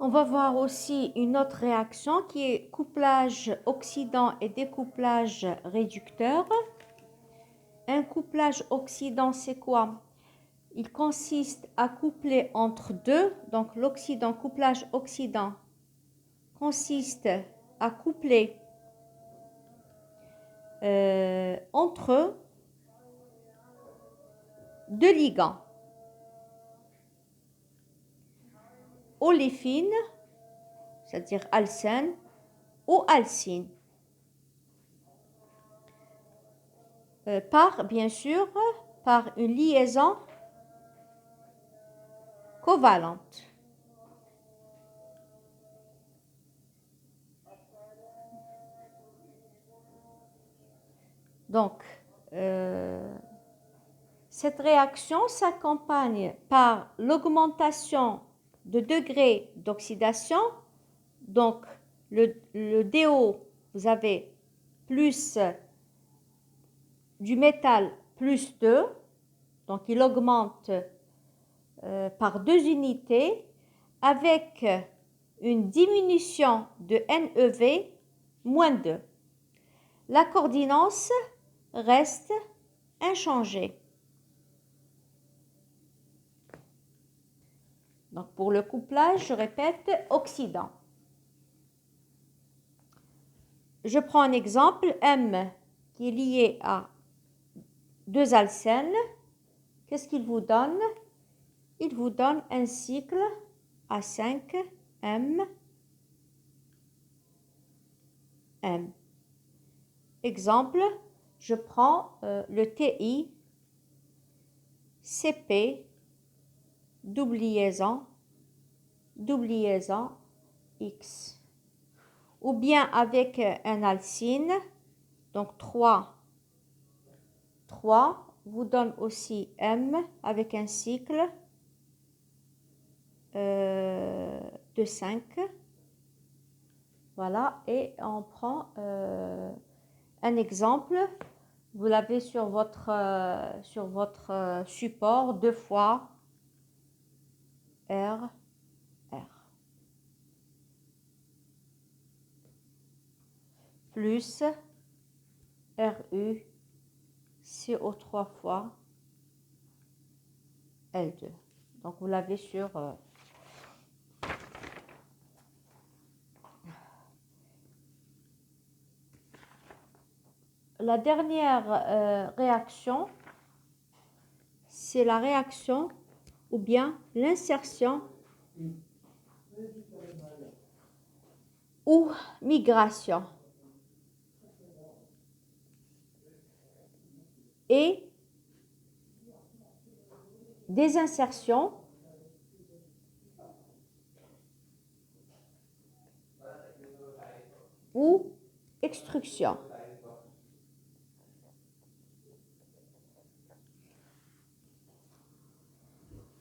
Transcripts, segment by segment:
On va voir aussi une autre réaction qui est couplage oxydant et découplage réducteur. Un couplage oxydant, c'est quoi? Il consiste à coupler entre deux, donc l'oxydant, couplage oxydant, consiste à coupler entre deux ligands. Oléfine, c'est-à-dire alcène, ou alcyne. Bien sûr, par une liaison covalente. Donc, cette réaction s'accompagne par l'augmentation de degré d'oxydation. Donc, le DO, vous avez plus du métal plus 2, donc il augmente par 2 unités avec une diminution de NeV moins 2. La coordinance reste inchangée. Donc pour le couplage, je répète, oxydant. Je prends un exemple, M qui est lié à deux alcènes. Qu'est-ce qu'il vous donne? Il vous donne un cycle à 5 M. Exemple, je prends le TI, CP, double liaison, X. Ou bien avec un alcyne, donc 3 vous donne aussi M avec un cycle de 5. Voilà, et on prend un exemple. Vous l'avez sur votre support 2 fois R. Plus Ru CO3 fois L2. Donc vous l'avez sur la dernière réaction, c'est la réaction ou bien l'insertion ou migration. Et désinsertion ou extrusion.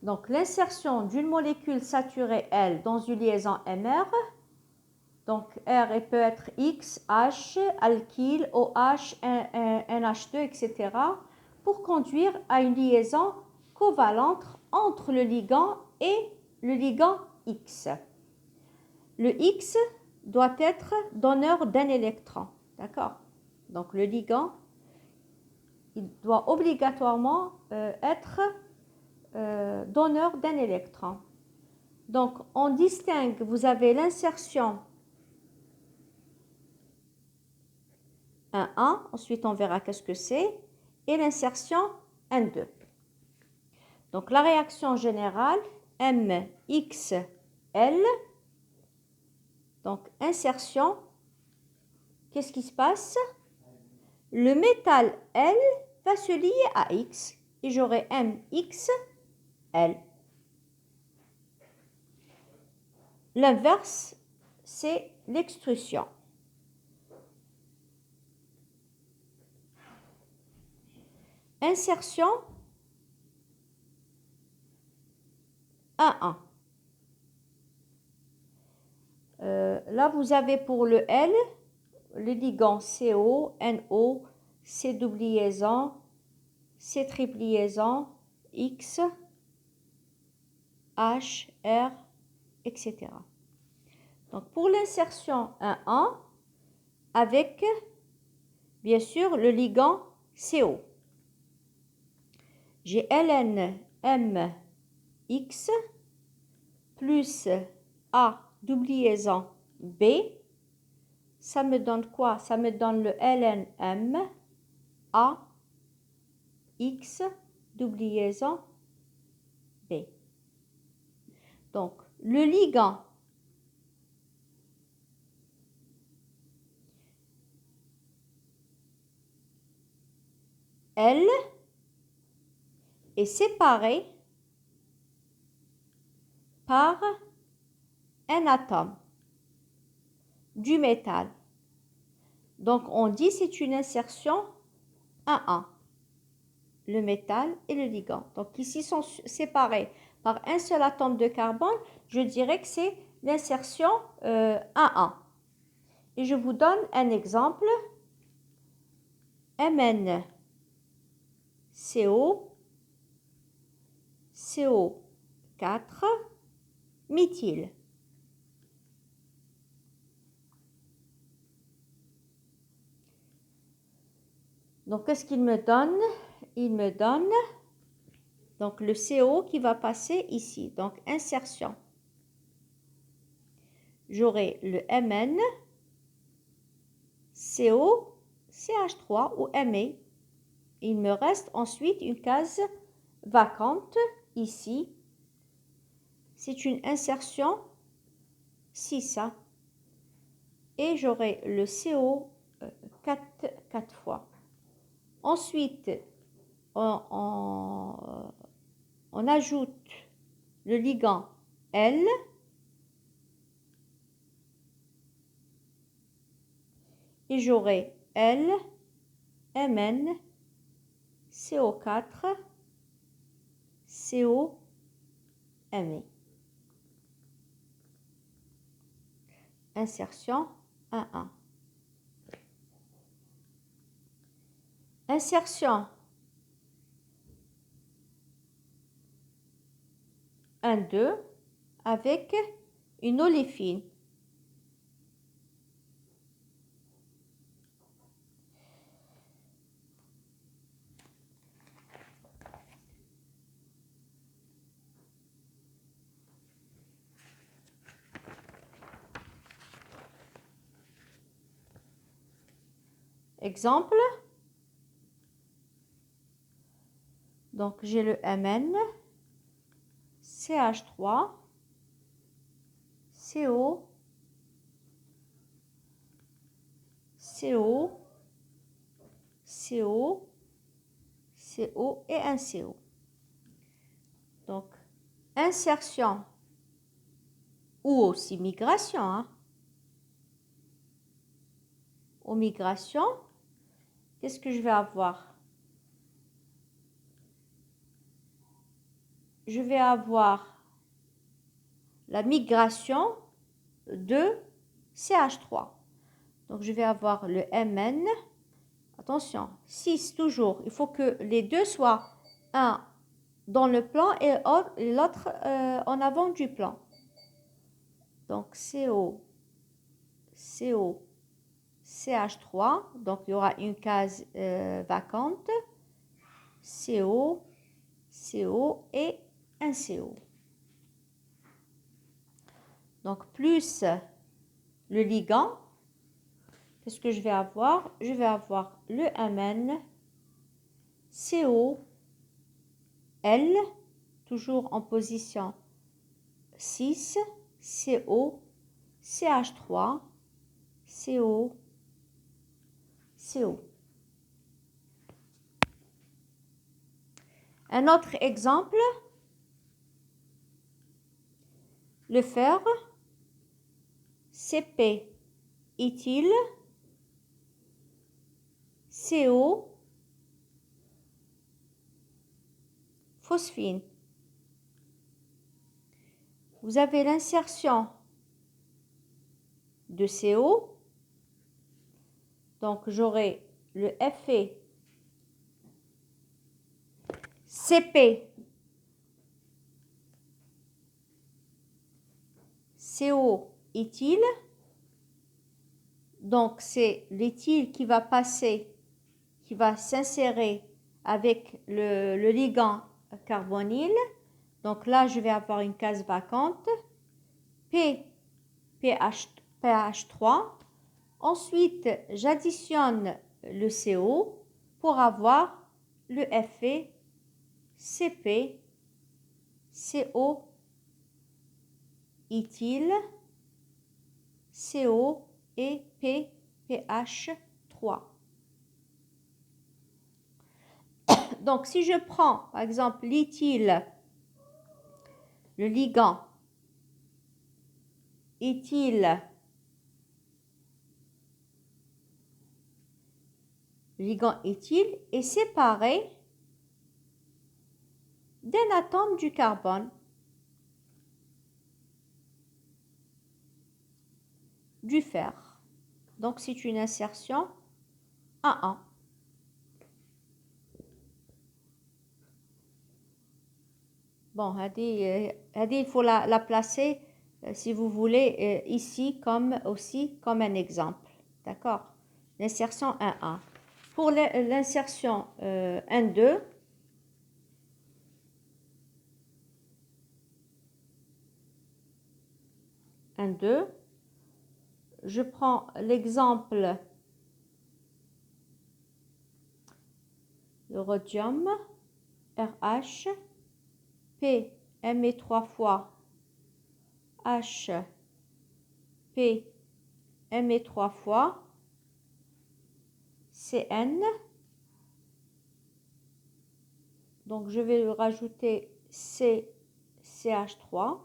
Donc l'insertion d'une molécule saturée L dans une liaison MR, donc R elle peut être X, H, alkyle, OH, NH2, etc. pour conduire à une liaison covalente entre le ligand et le ligand X. Le X doit être donneur d'un électron, d'accord? Donc le ligand, il doit obligatoirement être donneur d'un électron. Donc on distingue, vous avez l'insertion 1,1, ensuite on verra qu'est-ce que c'est, et l'insertion 1,2. Donc la réaction générale, MXL, donc insertion, qu'est-ce qui se passe? Le métal L va se lier à X et j'aurai MXL. L'inverse, c'est l'extrusion. Insertion 1,1. Là, vous avez pour le L, le ligand CO, NO, C double liaison, C triple liaison, X, H, R, etc. Donc, pour l'insertion 1,1, avec, bien sûr, le ligand CO. J'ai ln mx plus A double liaison B. Ça me donne quoi? Ça me donne le ln m A x double liaison B. Donc, le ligand L est séparé par un atome du métal. Donc, on dit c'est une insertion 1,1. Le métal et le ligand. Donc, ici sont séparés par un seul atome de carbone. Je dirais que c'est l'insertion 1,1. Et je vous donne un exemple. MnCO, CO4, méthyle. Donc, qu'est-ce qu'il me donne? Il me donne donc le CO qui va passer ici. Donc, insertion. J'aurai le Mn, CO, CH3 ou Me. Il me reste ensuite une case vacante ici. C'est une insertion 6. Et j'aurai le CO 4 fois. Ensuite, on ajoute le ligand L. Et j'aurai L, Mn, CO4, CO, Me. Insertion 1,1. Insertion 1,2 avec une oléfine. Exemple. Donc, j'ai le Mn, CH3, CO, CO, CO, CO et un CO. Donc, insertion ou aussi migration. Hein. Aux migrations, qu'est-ce que je vais avoir? Je vais avoir la migration de CH3. Donc, je vais avoir le Mn. Attention, 6 toujours. Il faut que les deux soient un dans le plan et l'autre en avant du plan. Donc, CO, CO, CH3. Donc, il y aura une case vacante. CO, CO et un CO. Donc, plus le ligand, qu'est-ce que je vais avoir? Je vais avoir le Mn, CO, L, toujours en position 6, CO, CH3, CO, CO. Un autre exemple, le fer, CP, éthyle, CO, phosphine. Vous avez l'insertion de CO. Donc, j'aurai le Fe, CP, CO éthyle. Donc, c'est l'éthyle qui va passer, qui va s'insérer avec le ligand carbonyle. Donc là, je vais avoir une case vacante. pH 3. Ensuite, j'additionne le CO pour avoir le Fe, Cp, CO, éthyle, CO et pH 3. Donc, si je prends, par exemple, l'éthyle, le ligand éthyle, est séparé d'un atome du carbone, du fer. Donc, c'est une insertion A1. Bon, il faut la placer, si vous voulez, ici aussi comme un exemple. D'accord? L'insertion 1A. Pour l'insertion 1,2, je prends l'exemple de rhodium, RH, P, M 3 fois, H, P, M 3 fois, Cn. Donc, je vais rajouter CH3.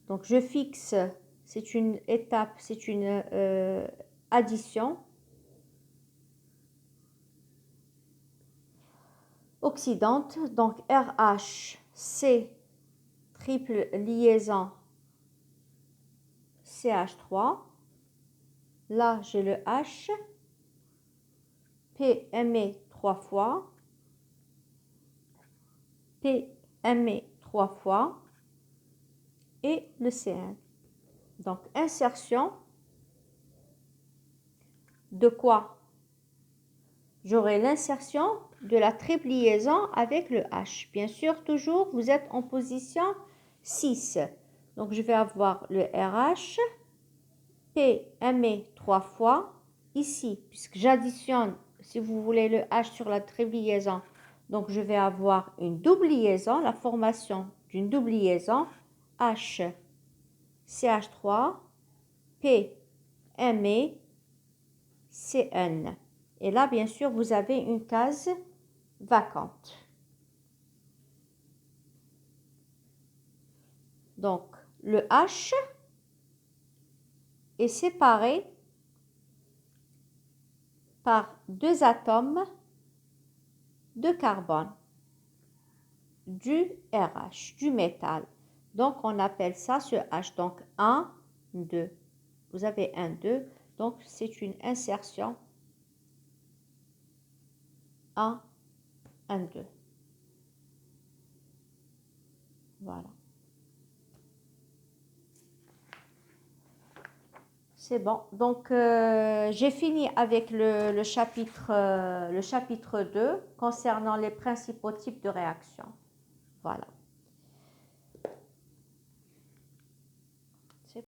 Donc, je fixe, c'est une étape, c'est une addition. Oxydante, donc RH, C, triple liaison CH3. Là, j'ai le H, PME 3 fois, PME 3 fois, et le Cn. Donc, insertion de quoi? J'aurai l'insertion de la triple liaison avec le H. Bien sûr, toujours, vous êtes en position 6. Donc, je vais avoir le RH, PME 3 fois, ici, puisque j'additionne, si vous voulez, le H sur la triple liaison. Donc, je vais avoir une double liaison, la formation d'une double liaison, H, CH3, PME, Cn. Et là, bien sûr, vous avez une case vacante. Donc, le H est séparé par deux atomes de carbone du RH, du métal. Donc, on appelle ça ce H. Donc, 1, 2. Vous avez 1, 2. Donc, c'est une insertion 1, 1, 2. Voilà. C'est bon. Donc, j'ai fini avec le chapitre 2 concernant les principaux types de réactions. Voilà.